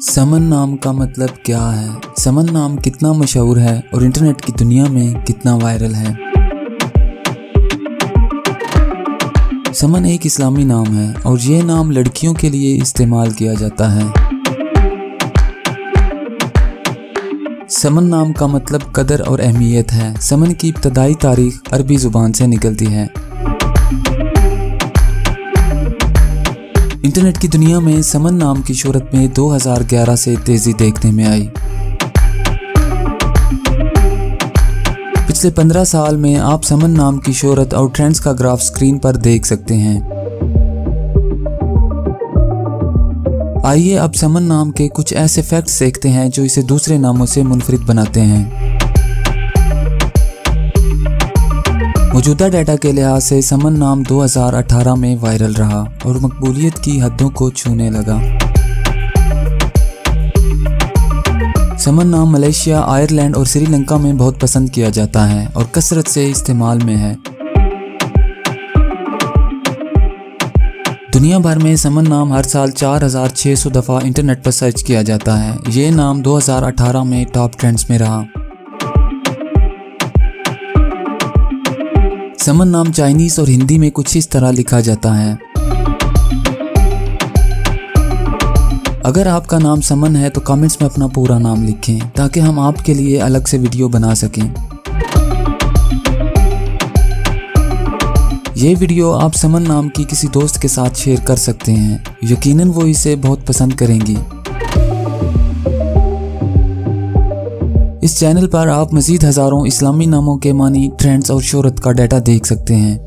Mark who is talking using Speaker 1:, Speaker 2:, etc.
Speaker 1: समन नाम का मतलब क्या है? समन नाम कितना मशहूर है और इंटरनेट की दुनिया में कितना वायरल है? समन एक इस्लामी नाम है और ये नाम लड़कियों के लिए इस्तेमाल किया जाता है। समन नाम का मतलब कदर और अहमियत है। समन की इब्तदाई तारीख अरबी ज़ुबान से निकलती है। इंटरनेट की दुनिया में समन नाम की शोहरत में 2011 से तेजी देखने में आई। पिछले 15 साल में आप समन नाम की शोहरत और ट्रेंड्स का ग्राफ स्क्रीन पर देख सकते हैं। आइए अब समन नाम के कुछ ऐसे फैक्ट्स देखते हैं जो इसे दूसरे नामों से मुनफरिद बनाते हैं। मौजूदा डाटा के लिहाज से समन नाम 2018 में वायरल रहा और मकबूलियत की हदों को छूने लगा। समन नाम मलेशिया, आयरलैंड और श्रीलंका में बहुत पसंद किया जाता है और कसरत से इस्तेमाल में है। दुनिया भर में समन नाम हर साल 4600 दफ़ा इंटरनेट पर सर्च किया जाता है। ये नाम 2018 में टॉप ट्रेंड्स में रहा। समन नाम चाइनीज़ और हिंदी में कुछ इस तरह लिखा जाता है। अगर आपका नाम समन है तो कमेंट्स में अपना पूरा नाम लिखें ताकि हम आपके लिए अलग से वीडियो बना सकें। ये वीडियो आप समन नाम की किसी दोस्त के साथ शेयर कर सकते हैं। यकीनन वो इसे बहुत पसंद करेंगी। इस चैनल पर आप मज़ीद हज़ारों इस्लामी नामों के मानी, ट्रेंड्स और शोहरत का डाटा देख सकते हैं।